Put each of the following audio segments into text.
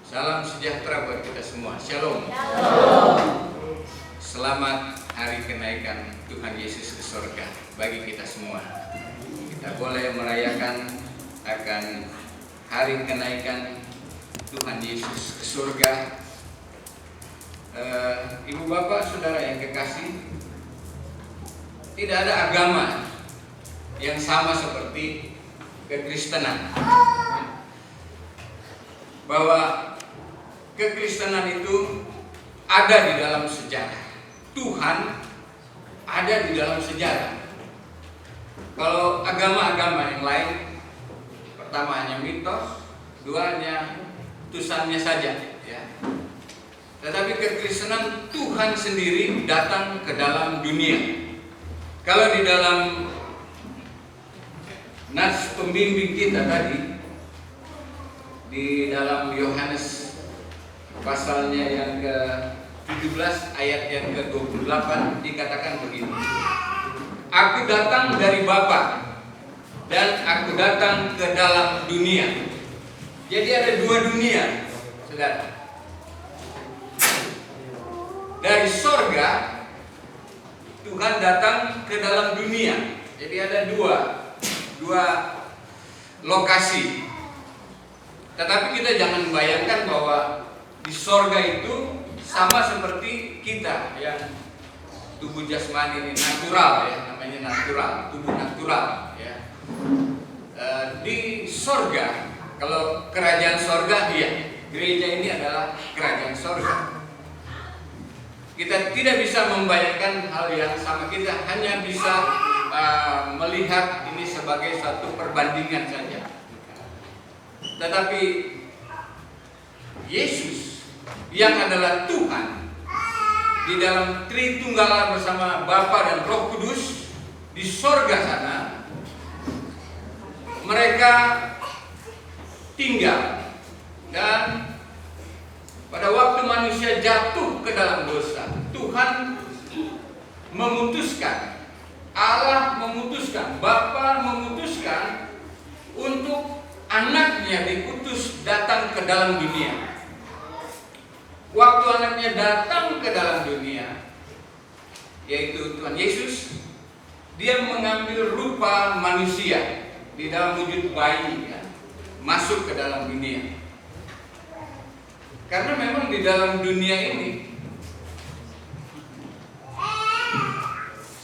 Salam sejahtera buat kita semua. Shalom. Selamat hari kenaikan Tuhan Yesus ke surga bagi kita semua. Kita boleh merayakan akan hari kenaikan Tuhan Yesus ke surga. Ibu bapak saudara yang kekasih, tidak ada agama yang sama seperti kekristenan. Bahwa kekristenan itu ada di dalam sejarah. Tuhan ada di dalam sejarah. Kalau agama-agama yang lain, pertama hanya mitos, dua hanya tulisannya saja, ya. Tetapi kekristenan, Tuhan sendiri datang ke dalam dunia. Kalau di dalam nas pembimbing kita tadi, di dalam Yohanes pasalnya yang ke-17 ayat yang ke-28 dikatakan begini. Aku datang dari Bapa dan aku datang ke dalam dunia. Jadi ada dua dunia, saudara. Dari sorga Tuhan datang ke dalam dunia. Jadi ada dua lokasi. Tetapi kita jangan membayangkan bahwa di sorga itu sama seperti kita yang tubuh jasmani ini natural, ya, namanya natural, tubuh natural, ya. Di sorga, kalau kerajaan sorga, iya, gereja ini adalah kerajaan sorga. Kita tidak bisa membayangkan hal yang sama. Kita hanya bisa melihat ini sebagai satu perbandingan saja. Tetapi Yesus yang adalah Tuhan di dalam Tritunggal bersama Bapa dan Roh Kudus di sorga sana, mereka tinggal. Dan pada waktu manusia jatuh ke dalam dosa, Tuhan memutuskan, Allah memutuskan, Bapa memutuskan untuk anaknya diutus datang ke dalam dunia. Waktu anaknya datang ke dalam dunia, yaitu Tuhan Yesus, dia mengambil rupa manusia di dalam wujud bayi, ya, masuk ke dalam dunia. Karena memang di dalam dunia ini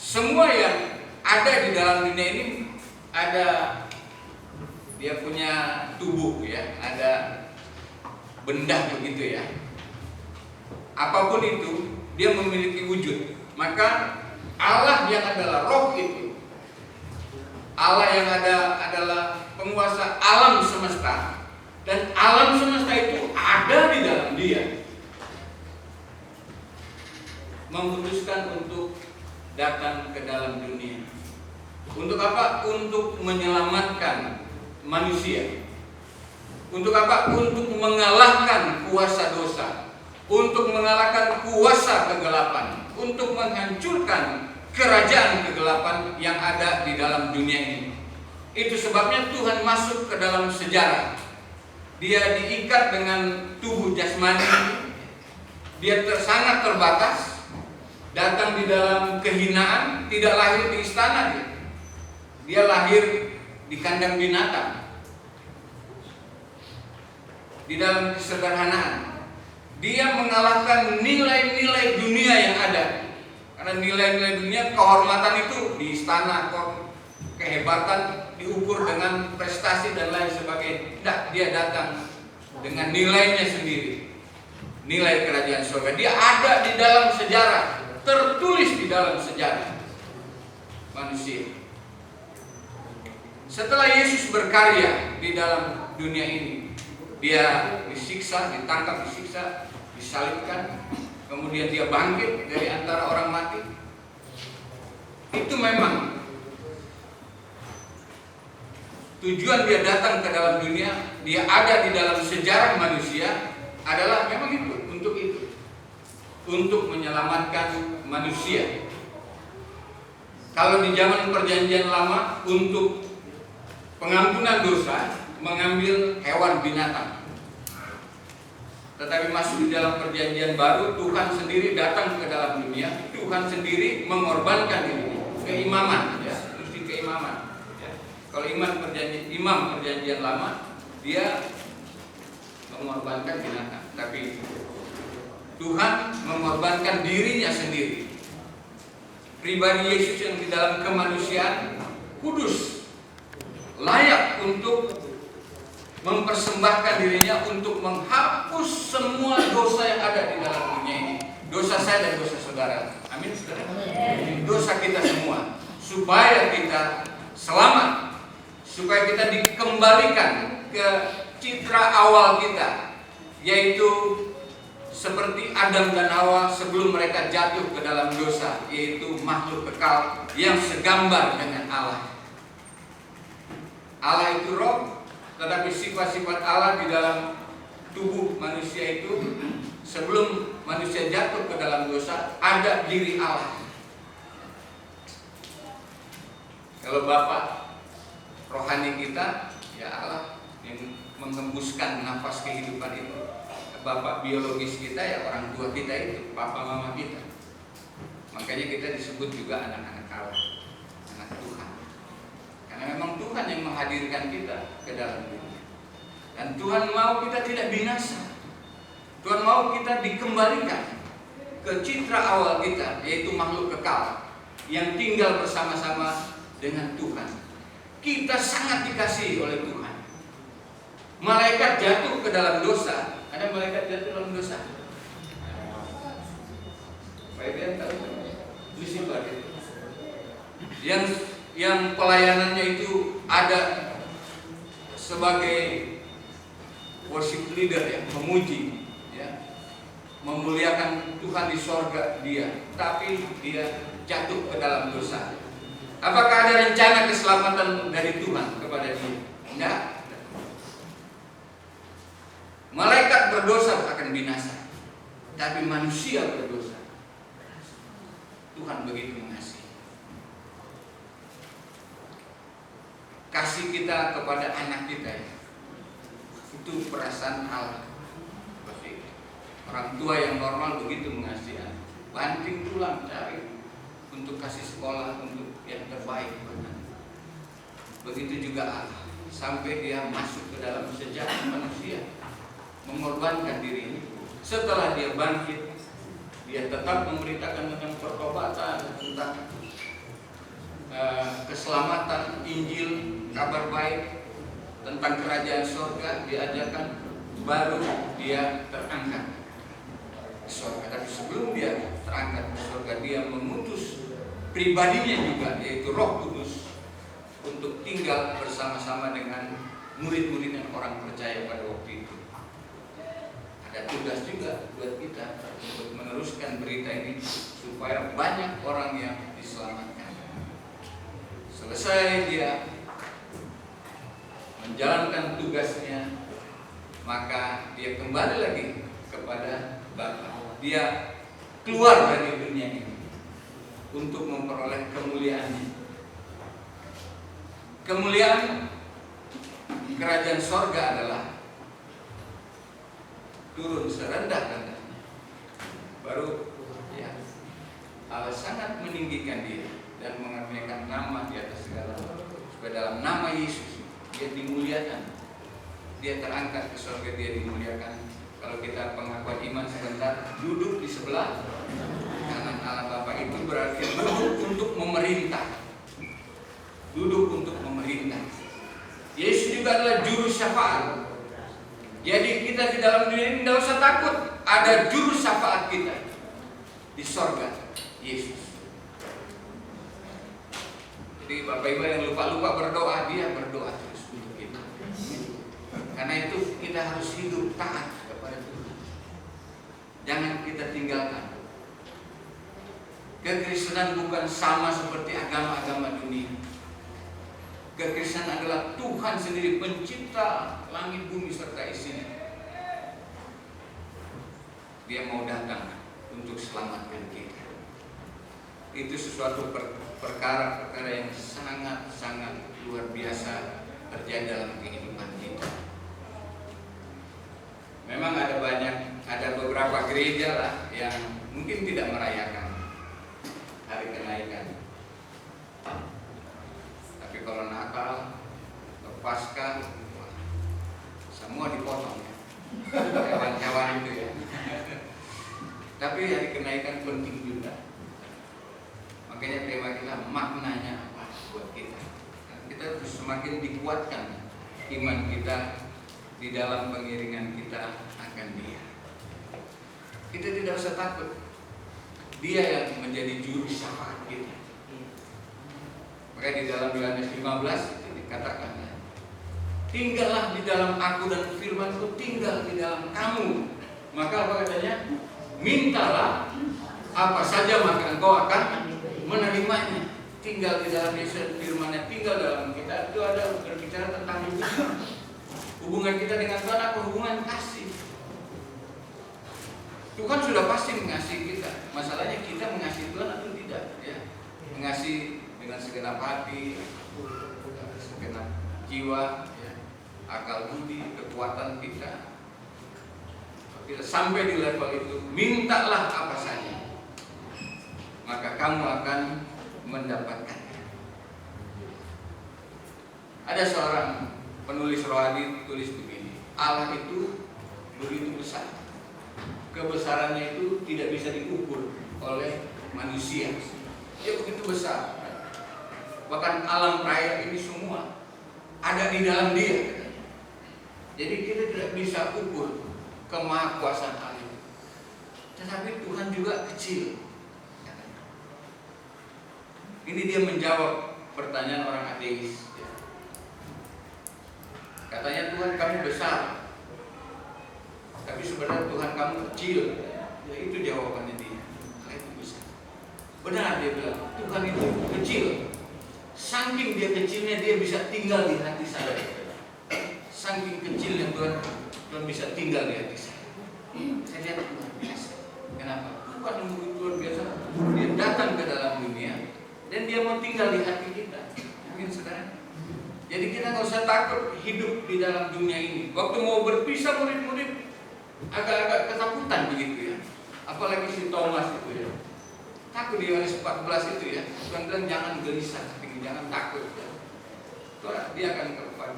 semua yang ada di dalam dunia ini ada, dia punya tubuh, ya, ada benda begitu, ya. Apapun itu, dia memiliki wujud. Maka Allah yang adalah roh itu, Allah yang adalah penguasa alam semesta, dan alam semesta itu ada di dalam dia, memutuskan untuk datang ke dalam dunia. Untuk apa? Untuk menyelamatkan manusia. Untuk apa? Untuk mengalahkan kuasa dosa, untuk mengalahkan kuasa kegelapan, untuk menghancurkan kerajaan kegelapan yang ada di dalam dunia ini. Itu sebabnya Tuhan masuk ke dalam sejarah. Dia diikat dengan tubuh jasmani. Dia sangat terbatas, datang di dalam kehinaan, tidak lahir di istana dia. Dia lahir di kandang binatang, di dalam kesederhanaan. Dia mengalahkan nilai-nilai dunia yang ada. Karena nilai-nilai dunia, kehormatan itu di istana, kehebatan diukur dengan prestasi dan lain sebagainya. Tidak, dia datang dengan nilainya sendiri, nilai kerajaan surga. Dia ada di dalam sejarah, tertulis di dalam sejarah manusia. Setelah Yesus berkarya di dalam dunia ini, dia disiksa, ditangkap, disiksa, disalibkan, kemudian dia bangkit dari antara orang mati. Itu memang tujuan dia datang ke dalam dunia, dia ada di dalam sejarah manusia, adalah memang itu, untuk menyelamatkan manusia. Kalau di zaman perjanjian lama, untuk pengampunan dosa mengambil hewan binatang. Tetapi masuk di dalam perjanjian baru, Tuhan sendiri datang ke dalam dunia, Tuhan sendiri mengorbankan dirinya. Keimaman, ya, mesti keimaman. Ya. Kalau imam perjanjian lama, dia mengorbankan binatang, tapi Tuhan mengorbankan dirinya sendiri. Pribadi Yesus yang di dalam kemanusiaan kudus, layak untuk mempersembahkan dirinya untuk menghapus semua dosa yang ada di dalam dunia ini. Dosa saya dan dosa saudara. Amin, saudara. Dosa kita semua, supaya kita selamat, supaya kita dikembalikan ke citra awal kita, yaitu seperti Adam dan Hawa sebelum mereka jatuh ke dalam dosa, yaitu makhluk kekal yang segambar dengan Allah. Allah itu roh, tetapi sifat-sifat Allah di dalam tubuh manusia itu sebelum manusia jatuh ke dalam dosa ada diri Allah. Kalau Bapa rohani kita, ya Allah yang menghembuskan nafas kehidupan itu. Bapak biologis kita, ya orang tua kita itu, papa mama kita. Makanya kita disebut juga anak-anak Allah, anak Tuhan. Karena memang Tuhan yang menghadirkan kita ke dalam dunia. Dan Tuhan mau kita tidak binasa. Tuhan mau kita dikembalikan ke citra awal kita, yaitu makhluk kekal yang tinggal bersama-sama dengan Tuhan. Kita sangat dikasihi oleh Tuhan. Malaikat jatuh ke dalam dosa. Ada malaikat jatuh dalam dosa? Baik, tahu Lucifer itu. Yang pelayanannya itu ada sebagai worship leader, ya, memuji, ya, memuliakan Tuhan di sorga dia, tapi dia jatuh ke dalam dosa. Apakah ada rencana keselamatan dari Tuhan kepada dia? Enggak. Malaikat berdosa akan binasa, tapi manusia berdosa Tuhan begitu mengasihi. Kasih kita kepada anak kita, ya, itu perasaan Allah. Orang tua yang normal begitu mengasihi anak, banting tulang cari untuk kasih sekolah, untuk yang terbaik. Begitu juga Allah, sampai dia masuk ke dalam sejarah manusia, mengorbankan dirinya. Setelah dia bangkit, dia tetap memberitakan tentang pertobatan, tentang keselamatan, Injil, kabar baik tentang kerajaan surga diajarkan, baru dia terangkat ke surga. Tapi sebelum dia terangkat ke surga, dia mengutus pribadinya juga, yaitu Roh Kudus, untuk tinggal bersama-sama dengan murid-murid dan orang percaya pada waktu itu. Ada tugas juga buat kita untuk meneruskan berita ini supaya banyak orang yang diselamatkan. Selesai dia menjalankan tugasnya, maka dia kembali lagi kepada Bapa. Dia keluar dari dunia ini untuk memperoleh kemuliaannya. Kemuliaan kerajaan sorga adalah turun serendah-rendahnya. Baru, ya, Allah sangat meninggikan dia dan mengaruniakan nama di atas segala nama. Supaya dalam nama Yesus dia dimuliakan, dia terangkat ke surga, dia dimuliakan. Kalau kita pengakuan iman sebentar, duduk di sebelah kanan Allah Bapa, itu berarti duduk untuk memerintah. Duduk untuk memerintah. Yesus juga adalah juru syafaat. Jadi kita di dalam dunia ini tidak usah takut, ada juru syafaat kita di sorga, Yesus. Jadi Bapak Ibu yang lupa-lupa berdoa, dia berdoa terus untuk kita. Karena itu kita harus hidup taat kepada Tuhan. Jangan kita tinggalkan. Kekristenan bukan sama seperti agama-agama dunia. Kekristenan adalah Tuhan sendiri, pencipta langit bumi serta isinya. Dia mau datang untuk selamatkan kita. Itu sesuatu perkara-perkara yang sangat-sangat luar biasa terjadi dalam kehidupan kita. Memang ada banyak beberapa gereja lah yang mungkin tidak merayakan hari kenaikan. Tapi kalau Natal atau Paskah, semua dipotong ya, hewan-hewan itu ya. Tapi hari kenaikan penting juga. Makanya tema kita maknanya apa buat kita. Kita harus semakin dikuatkan iman kita di dalam pengiringan kita akan Dia. Kita tidak usah takut. Dia yang menjadi juru syafaat kita. Maka di dalam Yohanes 15 itu dikatakan, tinggallah di dalam aku dan firman-Ku tinggal di dalam kamu. Maka apa katanya? Mintalah apa saja maka engkau akan menerimanya. Tinggal di dalam Yesus, firman-Nya tinggal dalam kita. Itu ada berbicara tentang hubungan kita dengan Tuhan, apa hubungan kasih. Tuhan sudah pasti mengasihi kita. Masalahnya kita mengasihi Tuhan atau tidak, ya. Mengasihi dengan segenap hati, segenap jiwa, ya. Akal budi, kekuatan kita. Kita sampai di level itu, mintalah apa saja, maka kamu akan mendapatkannya. Ada seorang penulis rohani tulis begini, Allah itu begitu besar, kebesarannya itu tidak bisa diukur oleh manusia. Dia begitu besar, bahkan alam raya ini semua ada di dalam Dia. Jadi kita tidak bisa ukur kemahakuasaan Allah itu. Tetapi Tuhan juga kecil. Ini dia menjawab pertanyaan orang ateis. Katanya Tuhan kamu besar, tapi sebenarnya Tuhan kamu kecil. Ya itu jawabannya dia. Allah itu besar. Benar dia bilang Tuhan itu kecil. Saking dia kecilnya dia bisa tinggal di hati saya. Saking kecilnya Tuhan bisa tinggal di hati saya. Saya lihat luar biasa. Kenapa? Tuhan yang begitu luar biasa. Dia datang ke dalam dunia dan Dia mau tinggal di hati kita. Mungkin sekarang. Jadi kita nggak usah takut hidup di dalam dunia ini. Waktu mau berpisah murid-murid agak-agak ketakutan begitu ya. Apalagi si Thomas itu ya. Takut di Yohanes 14 itu ya. Tuhan bilang jangan gelisah, jangan takut ya. Dia akan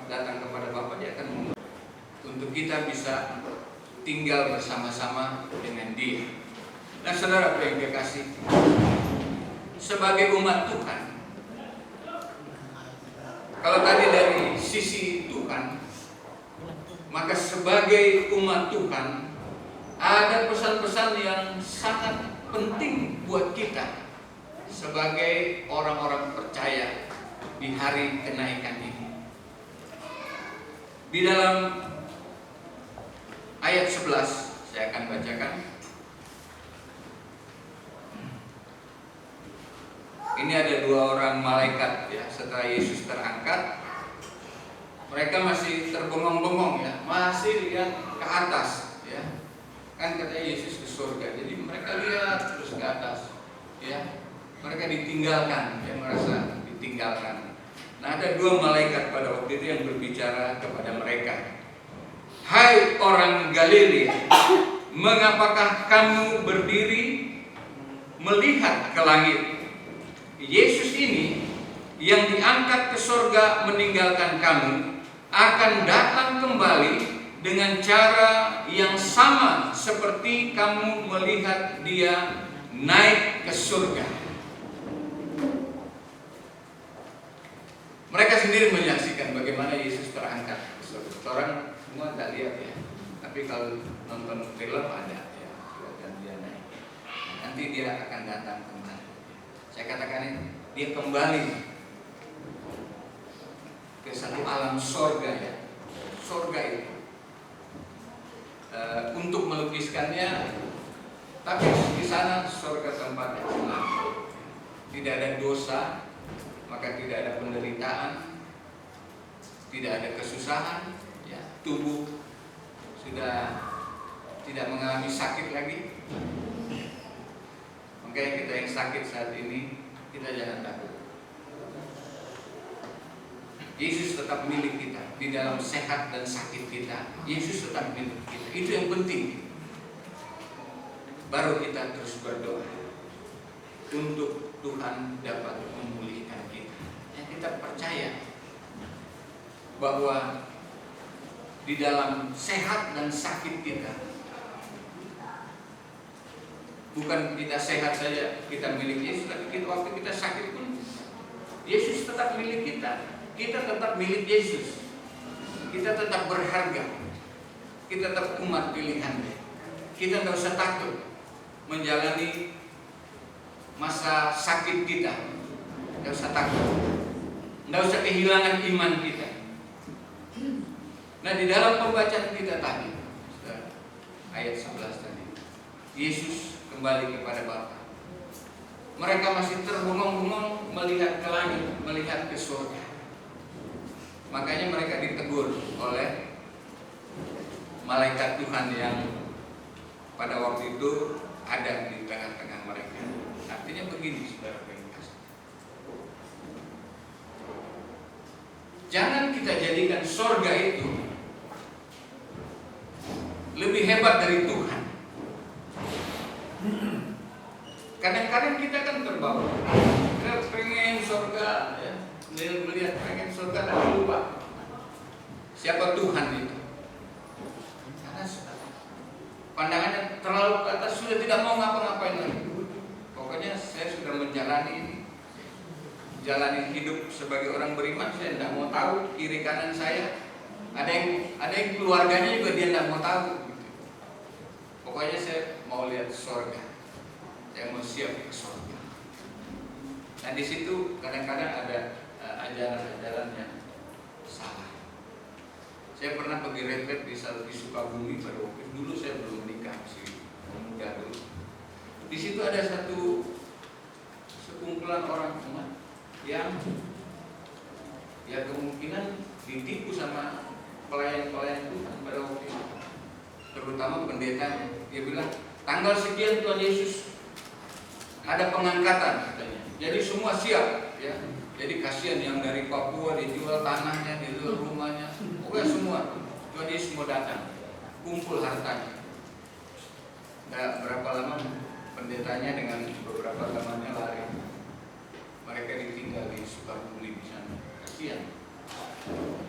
datang kepada Bapa, Dia akan membantu untuk kita bisa tinggal bersama-sama dengan Dia. Nah, saudara yang Dia kasih, sebagai umat Tuhan, kalau tadi dari sisi Tuhan, maka sebagai umat Tuhan ada pesan-pesan yang sangat penting buat kita sebagai orang-orang percaya di hari kenaikan ini. Di dalam ayat 11 saya akan bacakan. Ini ada dua orang malaikat ya, setelah Yesus terangkat, mereka masih terbengong-bengong ya, masih lihat ke atas ya. Kan katanya Yesus ke surga, jadi mereka lihat terus ke atas ya. Mereka ditinggalkan, ya, merasa ditinggalkan. Nah, ada dua malaikat pada waktu itu yang berbicara kepada mereka. Hai orang Galilea, mengapakah kamu berdiri melihat ke langit? Yesus ini yang diangkat ke surga meninggalkan kamu akan datang kembali dengan cara yang sama seperti kamu melihat Dia naik ke surga. Mereka sendiri menyaksikan bagaimana Yesus terangkat ke surga. Orang semua tidak lihat ya, tapi kalau nonton film ada ya, dan Dia naik. Nanti Dia akan datang kembali. Saya katakan ini, Dia kembali ke satu alam surga ya, surga itu. Untuk melukiskannya, tapi di sana surga tempat yang senang. Tidak ada dosa, maka tidak ada penderitaan, tidak ada kesusahan, ya, tubuh sudah tidak mengalami sakit lagi. Makanya kita yang sakit saat ini, kita jangan takut. Yesus tetap milik kita. Di dalam sehat dan sakit kita, Yesus tetap milik kita. Itu yang penting. baru kita terus berdoa untuk Tuhan dapat memulihkan kita. Yang kita percaya bahwa di dalam sehat dan sakit kita, bukan kita sehat saja kita milik Yesus, tapi waktu kita sakit pun Yesus tetap milik kita. Kita tetap milik Yesus. Kita tetap berharga. Kita tetap umat pilihannya. Kita tidak usah takut menjalani masa sakit kita. Tidak usah takut. Tidak usah kehilangan iman kita. Nah, di dalam pembacaan kita tadi, ayat 11 tadi, Yesus kembali kepada Bapa. Mereka masih terbengong-bengong melihat ke langit, melihat ke surga. Makanya mereka ditegur oleh malaikat Tuhan yang pada waktu itu ada di tengah-tengah mereka. Artinya begini, saudara yang kasih. Jangan kita jadikan surga itu lebih hebat dari Tuhan. Kadang-kadang kita kan terbawa, kita pengen surga, ya, melihat pengen surga dan lupa siapa Tuhan itu. Karena pandangannya terlalu ke atas, sudah tidak mau ngapa-ngapain lagi. Pokoknya saya sudah menjalani ini, jalani hidup sebagai orang beriman. Saya tidak mau tahu kiri kanan saya. Ada yang keluarganya juga dia tidak mau tahu. Gitu. Pokoknya saya mau lihat surga. Saya mau siap ke surga. Nah, di situ kadang-kadang ada ajaran-ajaran yang salah. Saya pernah pergi retret di Sukabumi pada waktu itu. Dulu saya belum menikah, masih muda dulu. Di situ ada satu sekumpulan orang umat yang ya kemungkinan ditipu sama pelayan-pelayan Tuhan pada waktu itu. Terutama pendeta, dia bilang tanggal sekian Tuhan Yesus ada pengangkatan katanya. Jadi semua siap, ya. Jadi kasihan yang dari Papua dijual tanahnya, dijual rumahnya, pokoknya semua. Tuhan Yesus mau datang, kumpul hartanya. Nah, berapa lama pendetanya dengan beberapa temannya lari. Mereka ditinggal di Sukabumi di sana. Kasihan.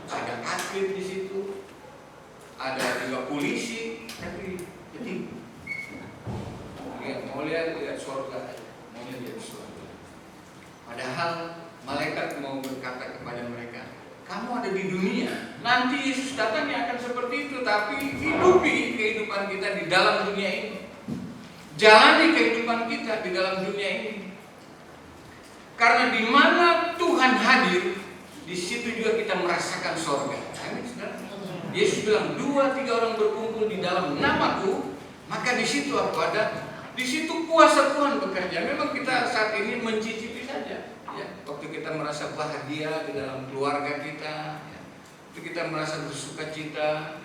Ada atlet di situ, ada juga polisi, tapi jadi mau lihat surga. Padahal malaikat mau berkata kepada mereka, kamu ada di dunia, nanti Yesus datang yang akan seperti itu, tapi hidupi kehidupan kita di dalam dunia ini, jalani kehidupan kita di dalam dunia ini, karena di mana Tuhan hadir, di situ juga kita merasakan surga. Amin, saudara. Yesus bilang 2-3 orang berkumpul di dalam namaku, maka di situ aku ada. Di situ kuasa Tuhan bekerja. Memang kita saat ini mencicipi saja. Ya, waktu kita merasa bahagia di dalam keluarga kita, ya, waktu kita merasa bersuka cita,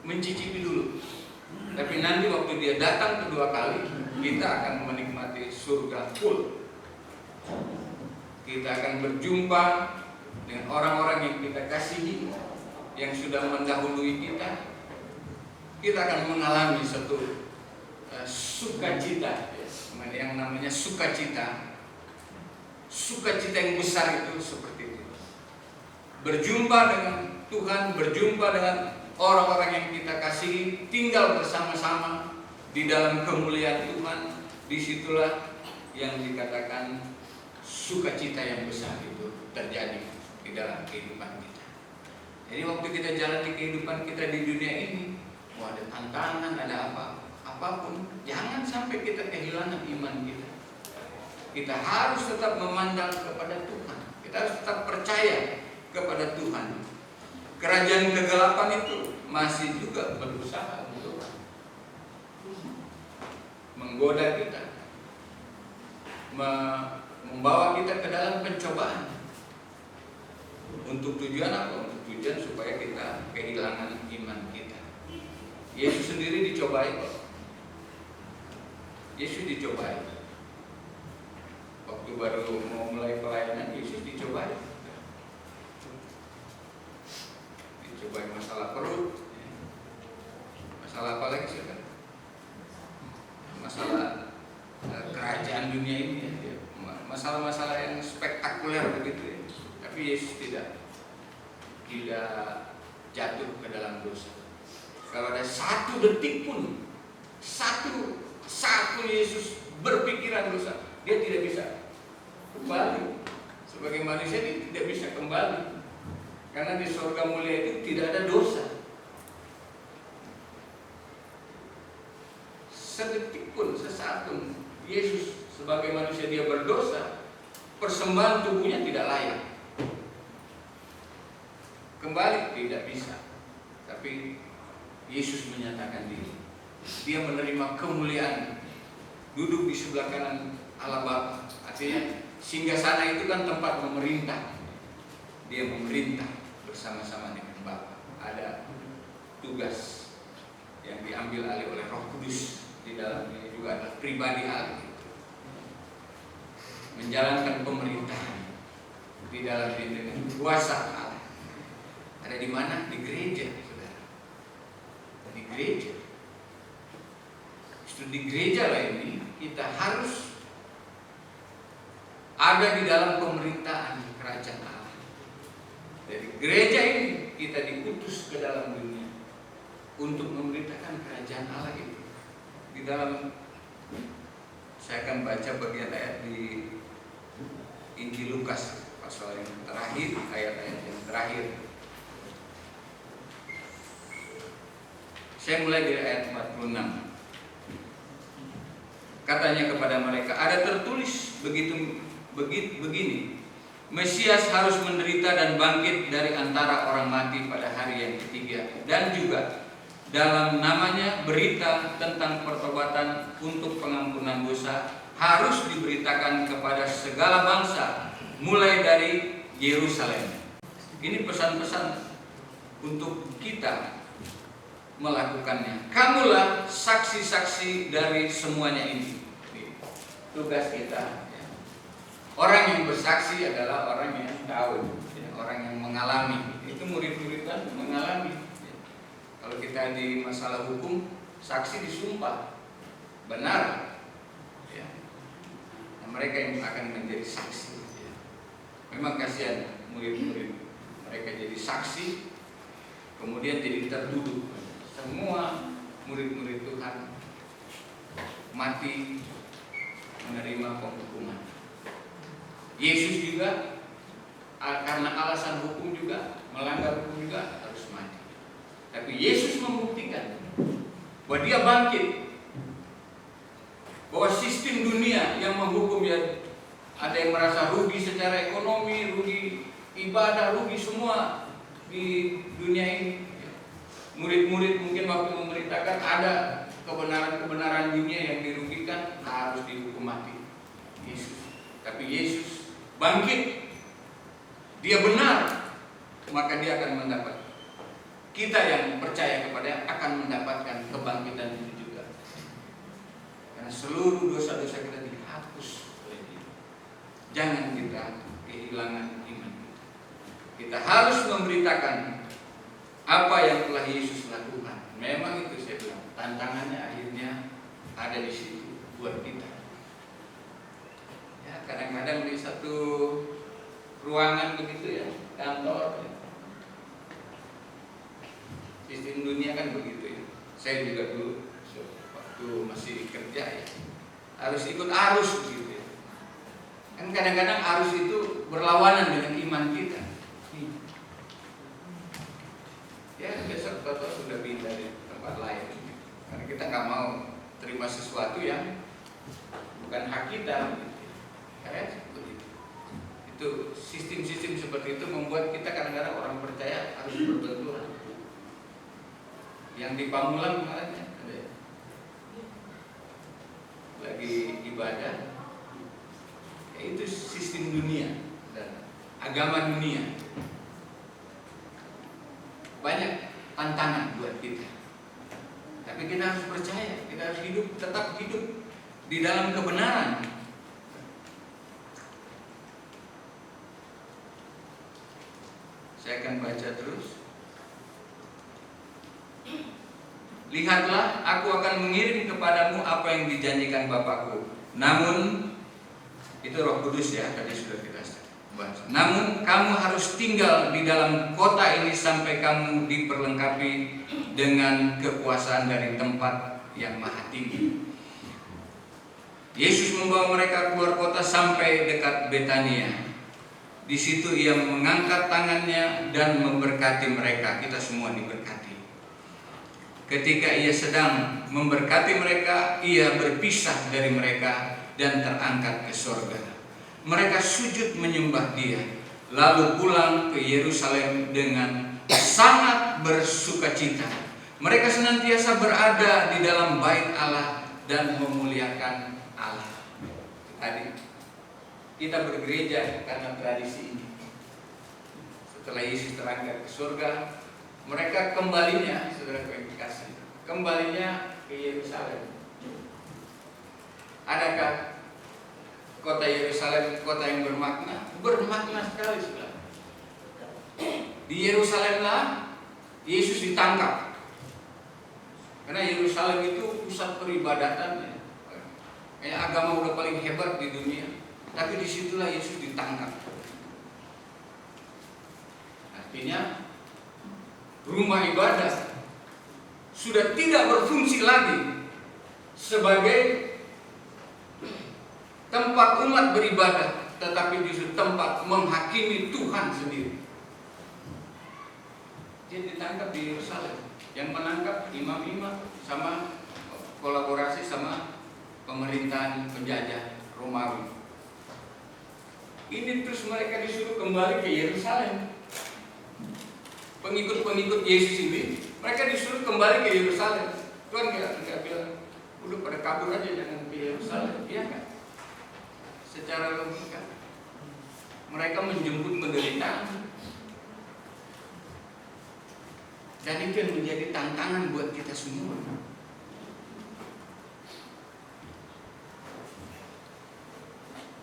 mencicipi dulu. Tapi nanti waktu dia datang kedua kali, kita akan menikmati surga full. Kita akan berjumpa dengan orang-orang yang kita kasihi, yang sudah mendahului kita. Kita akan mengalami satu sukacita, yang namanya sukacita. Sukacita yang besar itu seperti itu. Berjumpa dengan Tuhan, berjumpa dengan orang-orang yang kita kasihi, tinggal bersama-sama di dalam kemuliaan Tuhan. Disitulah yang dikatakan sukacita yang besar itu terjadi di dalam kehidupan kita. Jadi waktu kita jalani kehidupan kita di dunia ini, mau ada tantangan, ada apapun, jangan sampai kita kehilangan iman kita. Kita harus tetap memandang kepada Tuhan. Kita harus tetap percaya kepada Tuhan. Kerajaan kegelapan itu masih juga berusaha untuk menggoda kita, membawa kita ke dalam pencobaan. Untuk tujuan apa? Untuk tujuan supaya kita kehilangan iman kita. Yesus sendiri dicobai kok. Yesus dicobai. Waktu baru mau mulai pelayanan, Yesus dicobai. Dicobai masalah perut, Masalah apa lagi saudara? Masalah kerajaan dunia ini ya. Masalah-masalah yang spektakuler begitu ya. Tapi Yesus tidak jatuh ke dalam dosa. Kalau ada satu detik pun, satu saat pun Yesus berpikiran dosa, dia tidak bisa kembali. Sebagai manusia dia tidak bisa kembali, karena di surga mulia itu tidak ada dosa. Sedetik pun, sesaat pun Yesus sebagai manusia dia berdosa, persembahan tubuhnya tidak layak. Kembali tidak bisa. Tapi Yesus menyatakan diri. Dia menerima kemuliaan, duduk di sebelah kanan Allah Bapa. Artinya singgasana itu kan tempat memerintah. Dia memerintah bersama-sama dengan Bapa. Ada tugas yang diambil alih oleh Roh Kudus. Di dalamnya juga ada pribadi Allah, menjalankan pemerintahan di dalam diri dengan kuasa Allah. Ada di mana? Di gereja, saudara. Di gereja. Justru di gereja lah ini kita harus ada di dalam pemerintahan kerajaan Allah. Dari gereja ini kita diutus ke dalam dunia untuk memerintahkan kerajaan Allah itu. Di dalam, saya akan baca bagian ayat di Injil Lukas pasal yang terakhir, ayat-ayat yang terakhir. Saya mulai dari ayat 46. Katanya kepada mereka, ada tertulis begini, Mesias harus menderita dan bangkit dari antara orang mati pada hari yang ketiga, dan juga dalam namanya berita tentang pertobatan untuk pengampunan dosa harus diberitakan kepada segala bangsa, mulai dari Yerusalem. Ini pesan-pesan untuk kita melakukannya. Kamulah saksi-saksi dari semuanya ini. Tugas kita. Orang yang bersaksi adalah orang yang tahu, orang yang mengalami. Itu murid-murid kan mengalami. Kalau kita di masalah hukum, saksi disumpah benar, ya. Nah, mereka yang akan menjadi saksi. Ya. Memang kasihan murid-murid, mereka jadi saksi, kemudian jadi tertuduh. Semua murid-murid Tuhan mati menerima penghukuman. Yesus juga karena alasan hukum juga, melanggar hukum juga harus mati. Tapi Yesus membuktikan bahwa dia bangkit, bahwa sistem dunia yang menghukum ya, ada yang merasa rugi secara ekonomi, rugi ibadah, rugi semua di dunia ini. Murid-murid mungkin waktu memerintahkan ada kebenaran-kebenaran dunia yang dirugikan, harus dihukum mati Yesus. Tapi Yesus bangkit, dia benar, maka dia akan mendapat. Kita yang percaya kepada akan mendapatkan kebangkitan itu juga. Karena seluruh dosa-dosa kita dihapus oleh Dia. Jangan kita kehilangan iman kita. Kita harus memberitakan apa yang telah Yesus lakukan. Memang itu saya bilang, tantangannya akhirnya ada di situ buat kita. Ya, kadang-kadang di satu ruangan begitu ya, kantor. Ya. Sistem dunia kan begitu ya. Saya juga dulu waktu masih kerja ya, harus ikut arus begitu ya. Kan kadang-kadang arus itu berlawanan dengan iman kita. Ya besok Toto sudah pindah di tempat lain, karena kita nggak mau terima sesuatu yang bukan hak kita. Kayak seperti itu. Itu sistem-sistem seperti itu membuat kita kadang-kadang orang percaya harus berbenturan. Yang di Pamulang kemarin ya, lagi ibadah, ya itu sistem dunia dan agama dunia. Banyak tantangan buat kita, tapi kita harus percaya, kita harus tetap hidup di dalam kebenaran. Saya akan baca terus. 50 lihatlah, aku akan mengirim kepadamu apa yang dijanjikan Bapakku. Namun, itu Roh Kudus ya, tadi sudah kita bahas. Namun kamu harus tinggal di dalam kota ini sampai kamu diperlengkapi dengan kekuasaan dari tempat yang maha tinggi. Yesus membawa mereka keluar kota sampai dekat Betania. Di situ ia mengangkat tangannya dan memberkati mereka. Kita semua diberkati. Ketika ia sedang memberkati mereka, ia berpisah dari mereka dan terangkat ke sorga. Mereka sujud menyembah dia, lalu pulang ke Yerusalem dengan sangat bersukacita. Mereka senantiasa berada di dalam bait Allah dan memuliakan Allah. Tadi kita bergereja karena tradisi ini. Setelah Yesus terangkat ke surga, mereka kembalinya, saudara kualifikasi, kembalinya ke Yerusalem. Adakah kota Yerusalem kota yang bermakna? Bermakna sekali, saudara. Di Yerusalemlah Yesus ditangkap. Karena Yerusalem itu pusat peribadatannya. Kayak agama udah paling hebat di dunia. Tapi disitulah Yesus ditangkap. Artinya rumah ibadah sudah tidak berfungsi lagi sebagai tempat umat beribadah, tetapi justru tempat menghakimi Tuhan sendiri. Dia ditangkap di Yerusalem. Yang menangkap imam-imam sama kolaborasi sama pemerintahan penjajah Romawi. Ini terus mereka disuruh kembali ke Yerusalem. Pengikut-pengikut Yesus ini, mereka disuruh kembali ke Yerusalem. Tuhan nggak bilang, udah pada kabur aja jangan ke Yerusalem, iya kan? Secara logika, mereka menjemput penderitaan. Dan itu yang menjadi tantangan buat kita semua.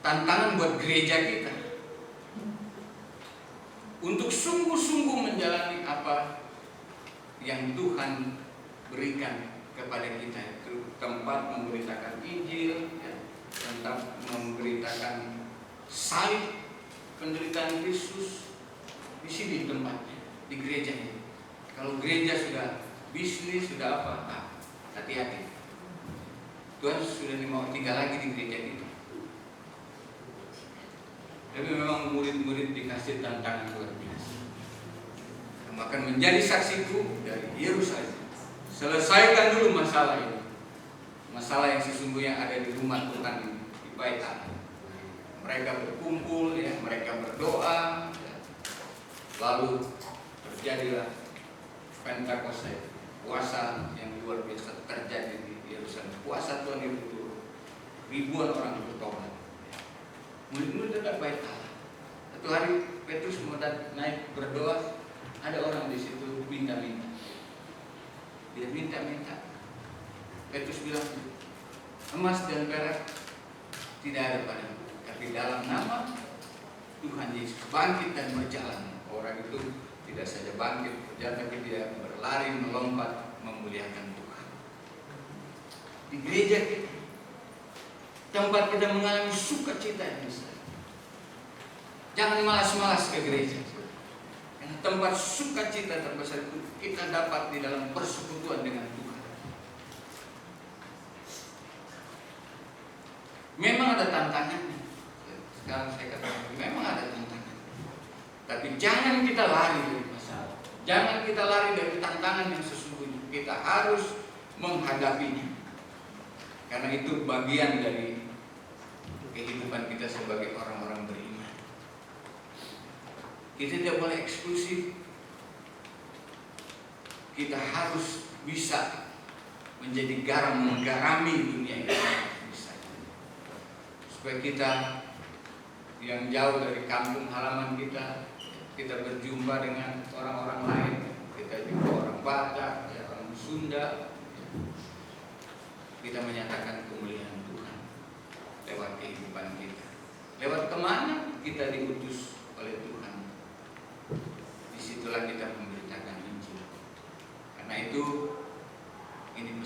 Tantangan buat gereja kita untuk sungguh-sungguh menjalani apa yang Tuhan berikan kepada kita, itu tempat memberitakan Injil, ya, tempat memberitakan salib penderitaan Kristus. Di sini tempatnya, di gereja ini. Kalau gereja sudah bisnis, sudah apa, hati-hati. Tuhan sudah mau tinggal lagi di gereja itu. Tapi memang murid-murid dikasih tantangan luar biasa. Kamu akan menjadi saksiku dari Yerusalem. Selesaikan dulu masalah ini. Masalah yang sesungguhnya ada di rumah Tuhan ini, di bait Allah. Mereka berkumpul, ya, mereka berdoa, ya. Lalu terjadilah Pentakosta, puasa yang luar biasa terjadi di Yerusalem. Puasa Tuhan itu turun, ribuan orang bertobat. Murid-murid dekat bait Allah. Satu hari Petrus mau naik berdoa, ada orang di situ minta-minta. Dia minta-minta. Petrus bilang, emas dan perak tidak ada padamu, tapi dalam nama Tuhan Yesus bangkit dan berjalan. Orang itu tidak saja bangkit, berjalan, tapi dia berlari, melompat, memuliakan Tuhan. Di gereja kita, tempat kita mengalami sukacita yang besar. Jangan malas-malas ke gereja. Karena tempat sukacita terbesar itu kita dapat di dalam persekutuan dengan Tuhan. Memang ada tantangannya. Sekarang saya katakan, memang ada tantangan. Tapi jangan kita lari dari masalah. Jangan kita lari dari tantangan yang sesungguhnya. Kita harus menghadapinya. Karena itu bagian dari kehidupan kita sebagai orang-orang beriman. Kita tidak boleh eksklusif. Kita harus bisa menjadi garam, menggarami dunia ini. Supaya kita yang jauh dari kampung halaman kita berjumpa dengan orang-orang lain. Kita juga orang Batak, ya, orang Sunda. Kita menyatakan kemuliaan Tuhan lewat kehidupan kita. Lewat kemana kita diutus oleh Tuhan, disitulah kita memberitakan Injil. Karena itu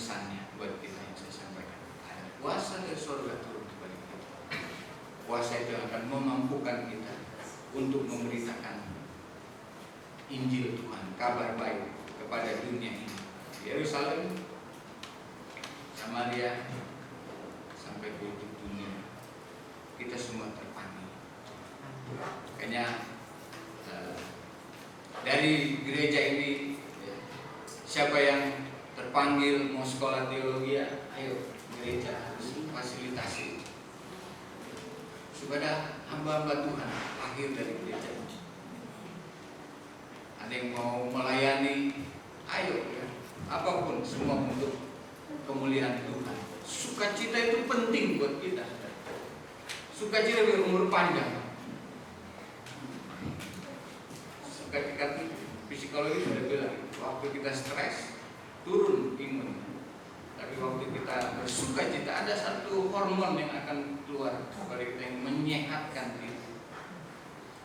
pesannya buat kita yang saya sampaikan. Ada kuasa dari surga turun kepada kita. Kuasa itu akan memampukan kita untuk memberitakan Injil Tuhan, kabar baik kepada dunia ini. Yerusalem, Samaria, sampai ke ujung dunia. Kita semua terpanggil. Makanya dari gereja ini, siapa yang terpanggil mau sekolah teologi, ayo gereja harus fasilitasi supaya hamba-hamba Tuhan lahir dari gereja. Ada yang mau melayani, ayo ya, apapun semua untuk kemuliaan Tuhan. Sukacita itu penting buat kita. Sukacita biar umur panjang. Sukacita psikologi sudah bilang, waktu kita stres turun imun. Tapi waktu kita bersukacita ada satu hormon yang akan keluar kepada kita yang menyehatkan kita,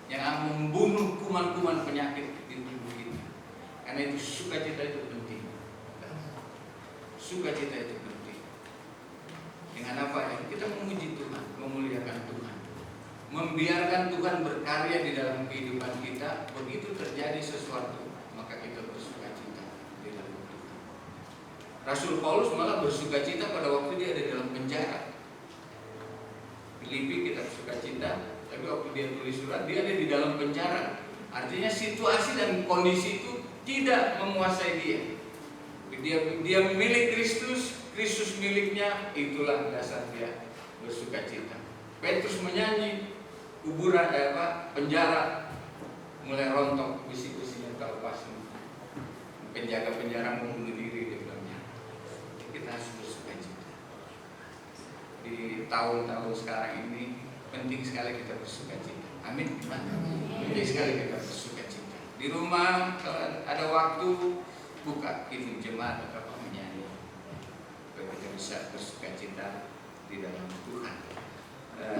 yang akan membunuh kuman-kuman penyakit di tubuh kita. Karena itu sukacita itu penting. Sukacita itu penting. Dengan apa ya? Kita memuji Tuhan, memuliakan Tuhan, membiarkan Tuhan berkarya di dalam kehidupan kita. Begitu terjadi sesuatu, maka kita bersukacita di dalam Tuhan. Rasul Paulus malah bersukacita pada waktu dia ada dalam penjara. Filipi kita bersukacita, tapi waktu dia tulis surat dia ada di dalam penjara. Artinya situasi dan kondisi itu tidak menguasai dia. Dia milik Kristus, Kristus miliknya, itulah dasar dia bersukacita. Petrus menyanyi, kuburan penjara mulai rontok, bisi-bisinya terlepas. Penjaga penjara mau bunuh diri, dia bilangnya. Kita harus bersukacita. Di tahun-tahun sekarang ini penting sekali kita bersukacita. Amin. Penting sekali kita bersukacita. Di rumah kalau ada waktu, buka ini jemaat atau menyanyi, supaya kita bisa bersukacita di dalam Tuhan.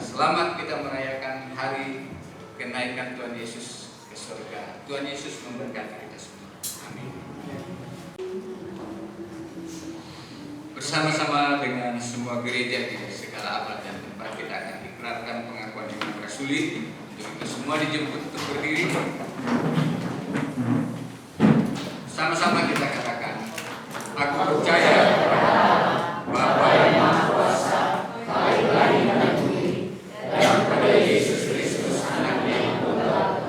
Selamat kita merayakan hari kenaikan Tuhan Yesus ke surga. Tuhan Yesus memberkati kita semua. Amin. Bersama-sama dengan semua gereja di segala abad dan tempat, kita akan ikrarkan pengakuan iman rasuli. Untuk itu semua dijemput untuk berdiri. Sama-sama kita katakan, aku percaya Bapa yang Maha Kuasa, baik lagi dan bumi, dan pada Yesus Kristus anaknya yang tunggal,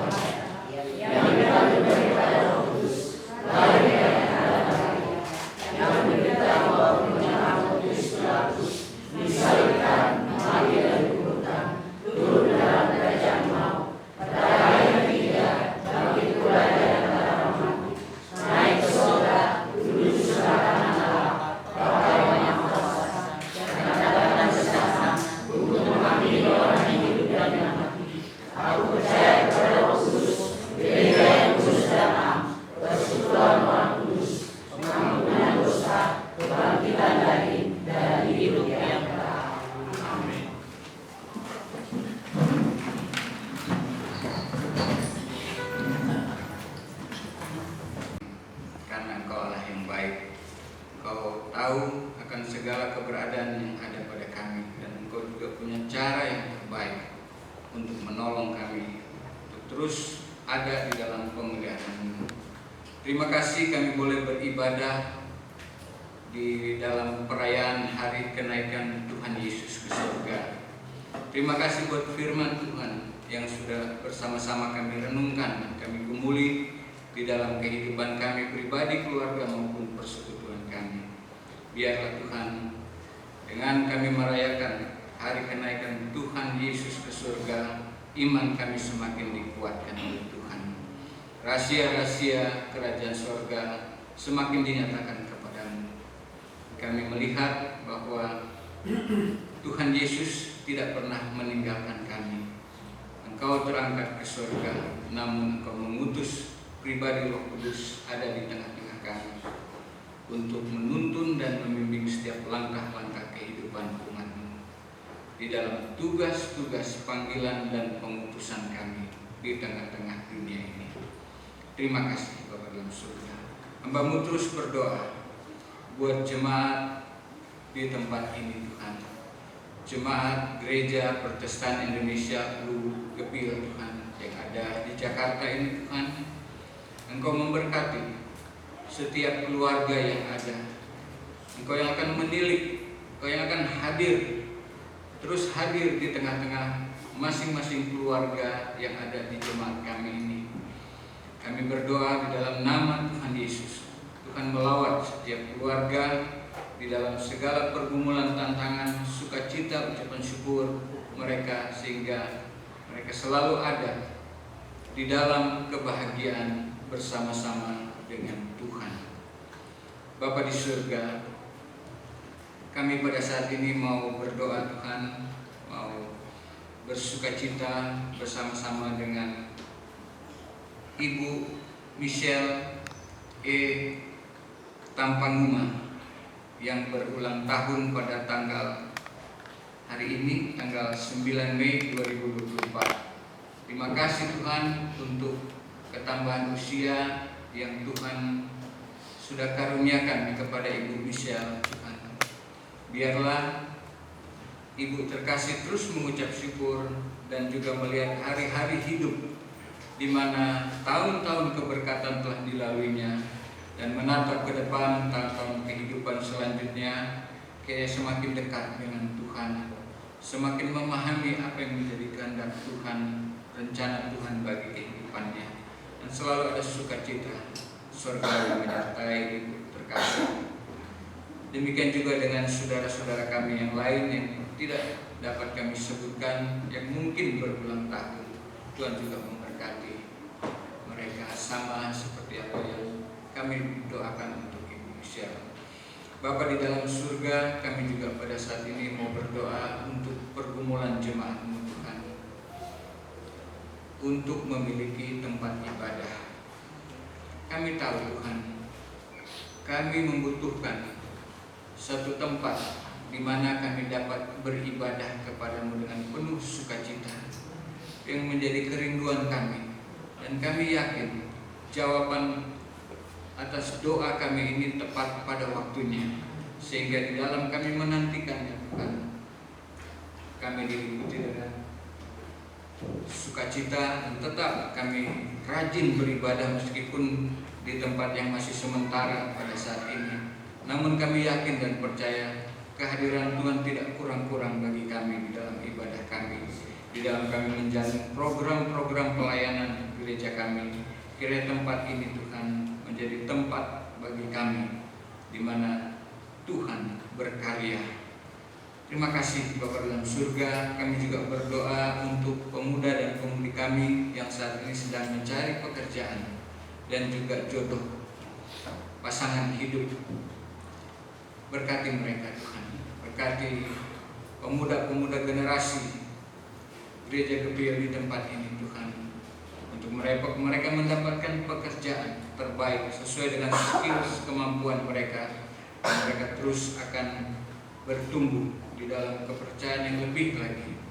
yang dikandung daripada Roh Kudus, lahir dari Maria, yang menderita maupun menyerang Pontius Pilatus, disalibkan, mati dan dikuburkan, turun dalam kerajaan maut, pada hari yang ketiga bangkit pula dari antara orang mati, naik ke surga, duduk di sebelah kanan Allah, Bapa yang Maha Kuasa, dan akan datang sekarang untuk mengambil orang yang hidup dan yang mati. Aku percaya kepada Roh Kudus, gereja yang kudus dan am, persekutuan orang kudus, pengampunan dosa, kebangkitan dari hidup yang kekal. Amin. Karena Engkau Allah yang baik, Engkau tahu akan segala keberadaan yang ada pada kami, dan Engkau juga punya cara yang terbaik untuk menolong kami untuk terus ada di dalam kemuliaan-Mu. Terima kasih kami boleh beribadah di dalam perayaan hari kenaikan Tuhan Yesus ke surga. Terima kasih buat firman Tuhan yang sudah bersama-sama kami renungkan, kami gumuli di dalam kehidupan kami pribadi, keluarga maupun persekutuan kami. Biarlah Tuhan, dengan kami merayakan hari kenaikan Tuhan Yesus ke surga, iman kami semakin dikuatkan oleh Tuhan. Rahasia-rahasia kerajaan surga semakin dinyatakan kepadamu. Kami melihat bahwa Tuhan Yesus tidak pernah meninggalkan kami. Engkau terangkat ke surga, namun Engkau mengutus pribadi Roh Kudus ada di tengah-tengah kami untuk menuntun dan membimbing setiap langkah-langkah kehidupan umat-Mu di dalam tugas-tugas panggilan dan pengutusan kami di tengah-tengah dunia ini. Terima kasih Bapa dalam surga. Hamba-Mu terus berdoa, buat jemaat di tempat ini Tuhan. Jemaat Gereja Protestan Indonesia Ulu Gepil Tuhan yang ada di Jakarta ini Tuhan. Engkau memberkati setiap keluarga yang ada. Engkau yang akan menilik, Engkau yang akan terus hadir di tengah-tengah masing-masing keluarga yang ada di jemaat kami ini. Kami berdoa di dalam nama Tuhan Yesus. Tuhan melawat setiap keluarga di dalam segala pergumulan, tantangan, sukacita, ucapan syukur mereka, sehingga mereka selalu ada di dalam kebahagiaan bersama-sama dengan Tuhan. Bapa di surga, kami pada saat ini mau berdoa Tuhan, mau bersukacita bersama-sama dengan Ibu Michelle E. Tampanguma yang berulang tahun pada hari ini tanggal 9 Mei 2024. Terima kasih Tuhan untuk ketambahan usia yang Tuhan sudah karuniakan kepada Ibu Michelle Tuhan. Biarlah Ibu terkasih terus mengucap syukur dan juga melihat hari-hari hidup di mana tahun-tahun keberkatan telah dilaluinya, dan menatap ke depan tahun-tahun kehidupan selanjutnya, kayak semakin dekat dengan Tuhan, semakin memahami apa yang menjadi kehendak Tuhan, rencana Tuhan bagi kehidupannya, dan selalu ada sukacita surga menyertai Ibu terkasih. Demikian juga dengan saudara-saudara kami yang lain yang tidak dapat kami sebutkan, yang mungkin berulang tahun. Tuhan juga memberkati mereka sama seperti apa yang kami doakan untuk Ibu Michelle. Bapa di dalam surga, kami juga pada saat ini mau berdoa untuk pergumulan jemaat-Mu Tuhan, untuk memiliki tempat ibadah. Kami tahu Tuhan, kami membutuhkan satu tempat di mana kami dapat beribadah kepada-Mu dengan penuh sukacita, yang menjadi kerinduan kami. Dan kami yakin jawaban atas doa kami ini tepat pada waktunya, sehingga di dalam kami menantikannya Tuhan, kami diliputi dengan sukacita, dan tetap kami rajin beribadah meskipun di tempat yang masih sementara pada saat ini. Namun kami yakin dan percaya kehadiran Tuhan tidak kurang-kurang bagi kami di dalam ibadah kami, di dalam kami menjalani program-program pelayanan gereja kami. Kiranya tempat ini Tuhan menjadi tempat bagi kami di mana Tuhan berkarya. Terima kasih Bapa dalam surga. Kami juga berdoa untuk pemuda dan pemudi kami yang saat ini sedang mencari pekerjaan dan juga jodoh pasangan hidup. Berkati mereka Tuhan, berkati pemuda-pemuda generasi Gereja Gepil di tempat ini Tuhan, untuk mereka mendapatkan pekerjaan terbaik sesuai dengan skill kemampuan mereka, dan mereka terus akan bertumbuh di dalam kepercayaan yang lebih lagi,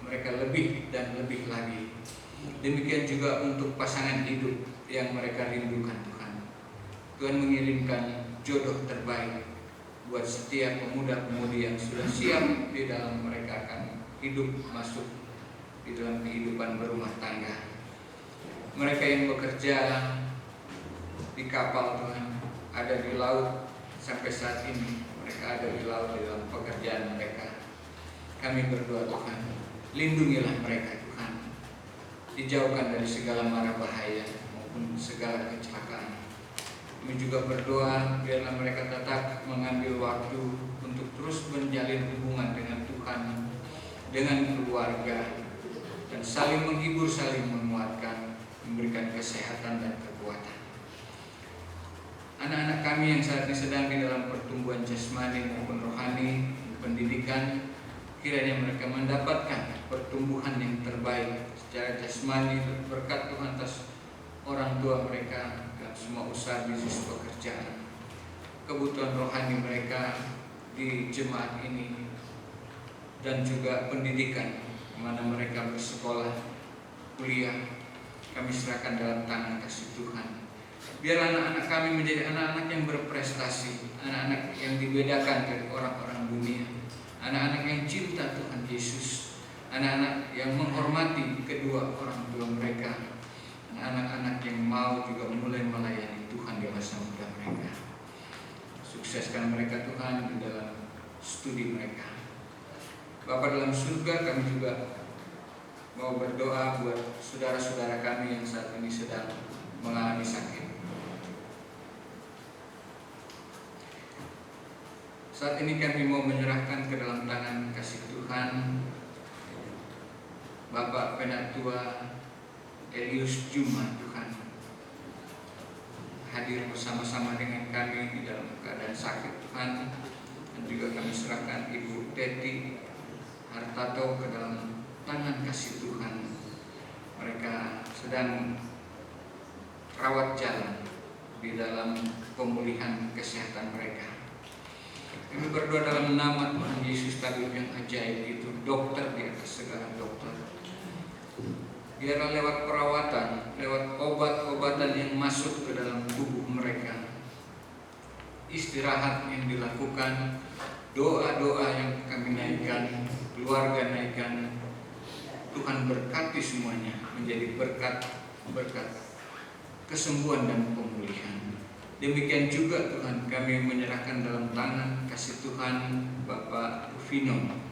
mereka lebih dan lebih lagi. Demikian juga untuk pasangan hidup yang mereka rindukan Tuhan. Tuhan mengirimkan jodoh terbaik buat setiap pemuda-pemudi yang sudah siap di dalam mereka akan hidup masuk di dalam kehidupan berumah tangga. Mereka yang bekerja di kapal Tuhan, ada di laut sampai saat ini, mereka ada di laut di dalam pekerjaan mereka. Kami berdoa Tuhan, lindungilah mereka Tuhan, dijauhkan dari segala mara bahaya maupun segala kecelakaan. Kami juga berdoa biarlah mereka tetap mengambil waktu untuk terus menjalin hubungan dengan Tuhan, dengan keluarga, dan saling menghibur, saling menguatkan, memberikan kesehatan dan kekuatan. Anak-anak kami yang saat ini sedang di dalam pertumbuhan jasmani maupun rohani, pendidikan, kiranya mereka mendapatkan pertumbuhan yang terbaik secara jasmani berkat Tuhan atas orang tua mereka dan semua usaha bisnis pekerjaan. Kebutuhan rohani mereka di jemaat ini dan juga pendidikan di mana mereka bersekolah, kuliah, kami serahkan dalam tangan kasih Tuhan. Biar anak-anak kami menjadi anak-anak yang berprestasi, anak-anak yang dibedakan dari orang-orang dunia, anak-anak yang cinta Tuhan Yesus, anak-anak yang menghormati kedua orang tua mereka, anak-anak yang mau juga mulai melayani Tuhan di masa muda mereka. Sukseskan mereka Tuhan di dalam studi mereka. Bapa dalam surga, kami juga mau berdoa buat saudara-saudara kami yang saat ini sedang mengalami sakit. Saat ini kami mau menyerahkan ke dalam tangan kasih Tuhan Bapak Penatua Elius Juma Tuhan, hadir bersama-sama dengan kami di dalam keadaan sakit Tuhan. Dan juga kami serahkan Ibu Teti Hartato ke dalam tangan kasih Tuhan. Mereka sedang rawat jalan di dalam pemulihan kesehatan mereka. Kami berdoa dalam nama Tuhan Yesus, tabib yang ajaib itu, dokter di atas segala dokter. Biarlah lewat perawatan, lewat obat-obatan yang masuk ke dalam tubuh mereka, istirahat yang dilakukan, doa-doa yang kami naikkan, keluarga naikkan, Tuhan berkati semuanya menjadi berkat kesembuhan dan pemulihan. Demikian juga Tuhan, kami menyerahkan dalam tangan kasih Tuhan Bapak Rufino,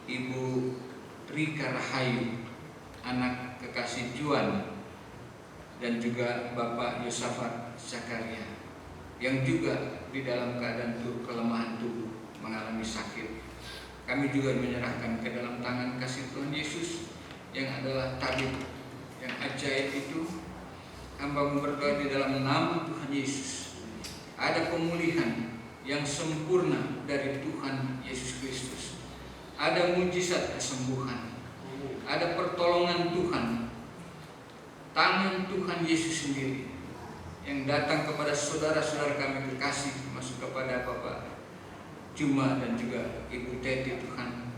Ibu Rika Rahayu, anak kekasih Juan, dan juga Bapak Yosafat Zakaria yang juga di dalam keadaan kelemahan tubuh, mengalami sakit. Kami juga menyerahkan ke dalam tangan kasih Tuhan Yesus yang adalah tabib yang ajaib itu. Hamba berdoa di dalam nama Tuhan Yesus, ada pemulihan yang sempurna dari Tuhan Yesus Kristus, ada mujizat kesembuhan, ada pertolongan Tuhan, tangan Tuhan Yesus sendiri yang datang kepada saudara-saudara kami kekasih, masuk kepada Bapak Juma dan juga Ibu Teti Tuhan.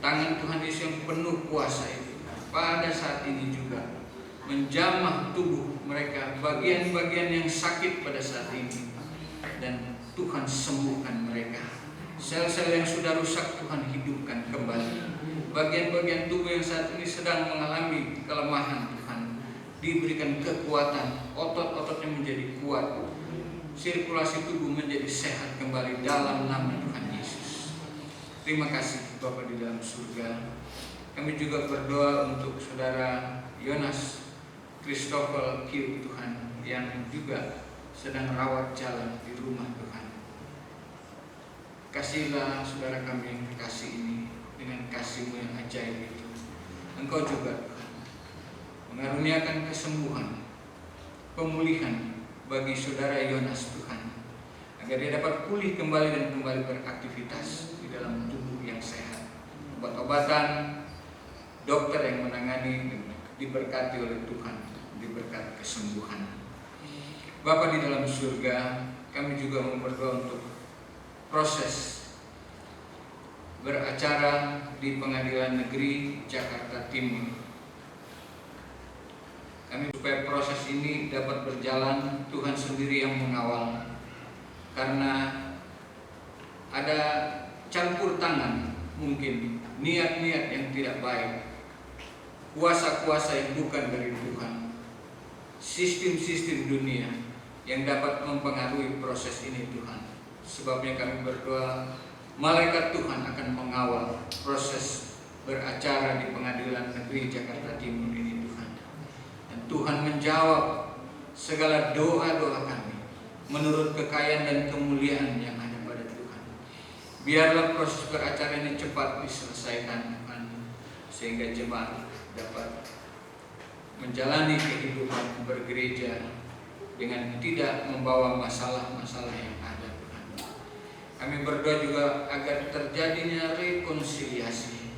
Tangan Tuhan Yesus yang penuh kuasa itu pada saat ini juga menjamah tubuh mereka, bagian-bagian yang sakit pada saat ini, dan Tuhan sembuhkan mereka. Sel-sel yang sudah rusak Tuhan hidupkan kembali. Bagian-bagian tubuh yang saat ini sedang mengalami kelemahan Tuhan diberikan kekuatan, otot-ototnya menjadi kuat, sirkulasi tubuh menjadi sehat kembali dalam nama Tuhan Yesus. Terima kasih Bapa di dalam surga. Kami juga berdoa untuk saudara Yonas Christopher Q Tuhan, yang juga sedang rawat jalan di rumah Tuhan. Kasihlah saudara kami yang kekasih ini dengan kasih-Mu yang ajaib itu. Engkau juga Tuhan mengaruniakan kesembuhan, pemulihan bagi saudara Yonas Tuhan, agar dia dapat pulih kembali dan kembali beraktivitas di dalam tubuh yang sehat. Obat-obatan, dokter yang menangani diberkati oleh Tuhan, diberkati kesembuhan. Bapa di dalam surga, kami juga berdoa untuk proses beracara di Pengadilan Negeri Jakarta Timur. Kami supaya proses ini dapat berjalan, Tuhan sendiri yang mengawal, karena ada campur tangan, mungkin niat-niat yang tidak baik, kuasa-kuasa yang bukan dari Tuhan, sistem-sistem dunia yang dapat mempengaruhi proses ini Tuhan. Sebabnya kami berdoa, malaikat Tuhan akan mengawal proses beracara di Pengadilan Negeri Jakarta Timur ini Tuhan. Dan Tuhan menjawab segala doa-doa kami menurut kekayaan dan kemuliaan yang ada pada Tuhan. Biarlah proses beracara ini cepat diselesaikan Tuhan, sehingga jemaat dapat menjalani kehidupan bergereja dengan tidak membawa masalah-masalah yang ada Tuhan. Kami berdoa juga agar terjadinya rekonsiliasi,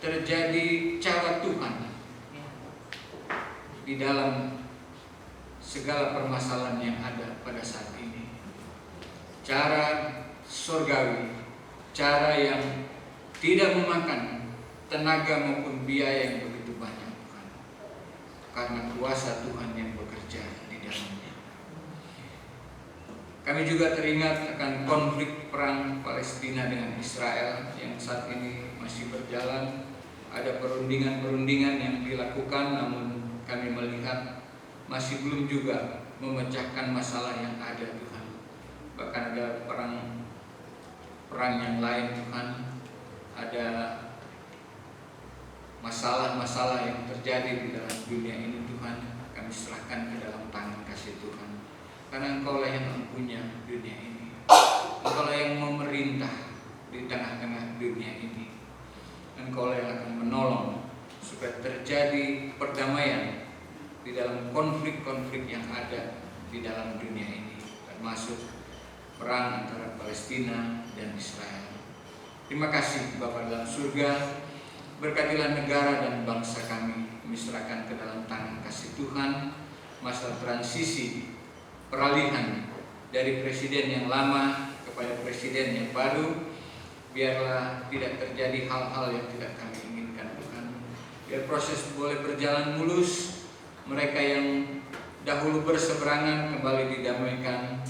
terjadi cara Tuhan di dalam segala permasalahan yang ada pada saat ini. Cara surgawi, cara yang tidak memakan tenaga maupun biaya yang begitu banyak Tuhan, karena kuasa Tuhan yang bekerja di dalamnya. Kami juga teringat akan konflik perang Palestina dengan Israel yang saat ini masih berjalan. Ada perundingan-perundingan yang dilakukan, namun kami melihat masih belum juga memecahkan masalah yang ada, Tuhan. Bahkan ada perang yang lain, Tuhan. Ada masalah-masalah yang terjadi di dalam dunia ini, Tuhan. Kami serahkan ke dalam tangan kasih Tuhan. Karena Engkau lah yang mempunyai dunia ini. Engkau lah yang memerintah di tengah-tengah dunia ini. Engkau lah yang akan menolong supaya terjadi perdamaian di dalam konflik-konflik yang ada di dalam dunia ini, termasuk perang antara Palestina dan Israel. Terima kasih Bapa dalam surga, berkatilah negara dan bangsa kami, kami serahkan ke dalam tangan kasih Tuhan. Masa transisi peralihan dari presiden yang lama kepada presiden yang baru, biarlah tidak terjadi hal-hal yang tidak kami inginkan, Tuhan. Biar proses boleh berjalan mulus, mereka yang dahulu berseberangan kembali didamaikan,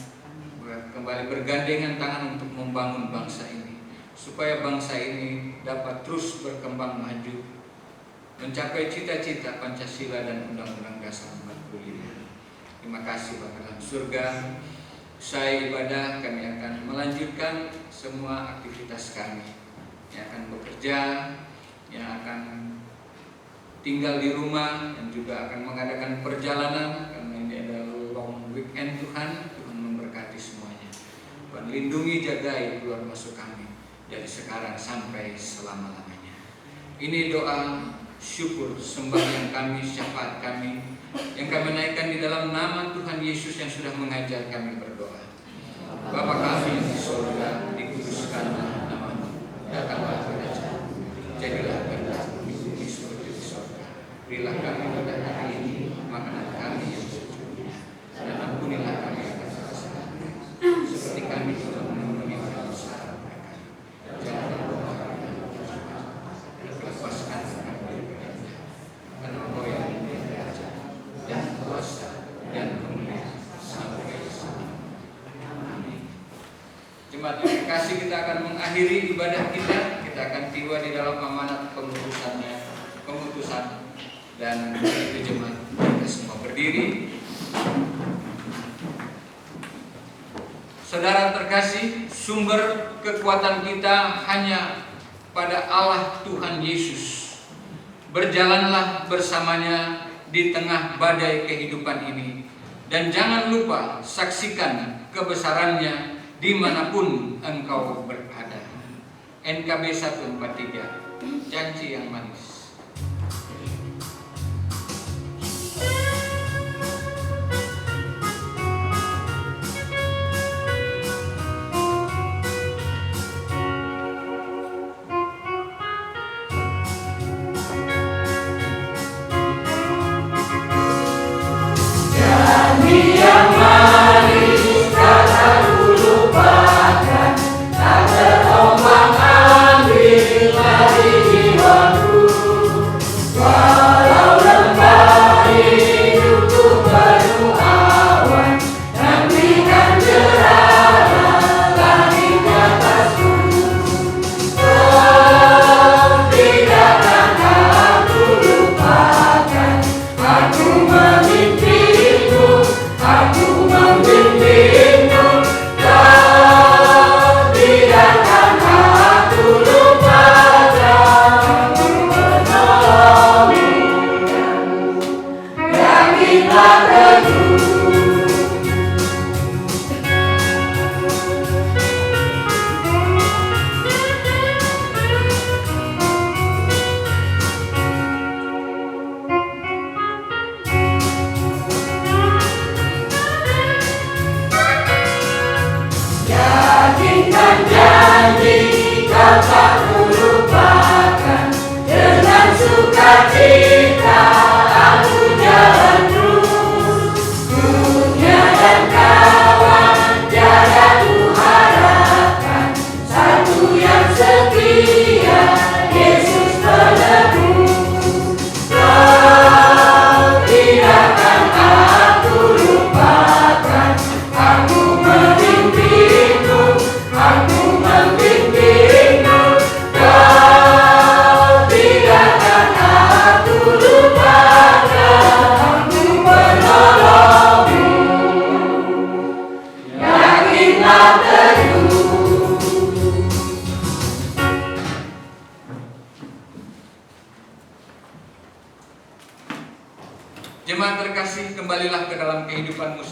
kembali bergandengan tangan untuk membangun bangsa ini, supaya bangsa ini dapat terus berkembang maju, mencapai cita-cita Pancasila dan Undang-Undang Dasar 45. Terima kasih Bapa dalam surga. Usai ibadah kami akan melanjutkan semua aktivitas kami, yang akan bekerja, yang akan tinggal di rumah, dan juga akan mengadakan perjalanan karena ini adalah long weekend. Tuhan memberkati semuanya. Tuhan lindungi, jagai keluar masuk kami dari sekarang sampai selama-lamanya. Ini doa syukur sembahyang kami, syafaat kami yang kami naikkan di dalam nama Tuhan Yesus yang sudah mengajar kami berdoa. Bapa kami yang di surga, dikuduskanlah nama-Mu, datanglah kerajaan-Mu, jadilah kehendak-Mu di bumi seperti di surga. Berilah kami pada hari ini makanan kami yang secukupnya, dan ampunilah kami akan kesalahan kami, seperti kami juga mengampuni kesalahan mereka. Janganlah bawa kami dalam pencobaan, dan lepaskan kami dari penjara. Karena Engkau yang mempunyai kerajaan dan kuasa dan kemuliaan sampai selama-lamanya. Amin. Jemaat yang dikasih, kita akan mengakhiri ibadah kita. Kita akan tiba di dalam amanat pemutusan, dan itu jemaat kita semua berdiri. Saudara terkasih, sumber kekuatan kita hanya pada Allah Tuhan Yesus. Berjalanlah bersamanya di tengah badai kehidupan ini, dan jangan lupa saksikan kebesarannya dimanapun engkau berada. NKB 143, janji yang manis. Yang manis kata ku lupakan, tak terombang ambing dari jiwaku.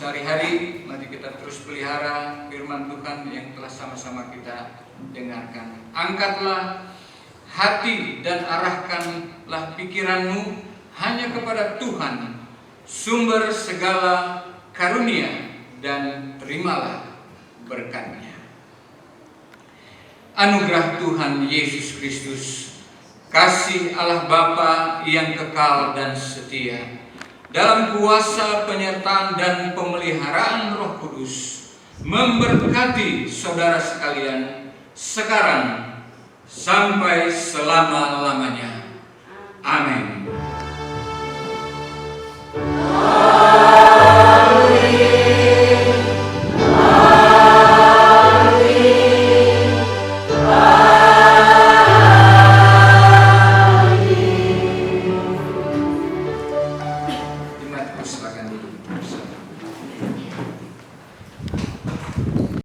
sehari-hari. Mari kita terus pelihara firman Tuhan yang telah sama-sama kita dengarkan. Angkatlah hati dan arahkanlah pikiranmu hanya kepada Tuhan, sumber segala karunia, dan terimalah berkat-Nya. Anugerah Tuhan Yesus Kristus, kasih Allah Bapa yang kekal dan setia, dalam kuasa penyertaan dan pemeliharaan Roh Kudus, memberkati saudara sekalian sekarang sampai selama-lamanya.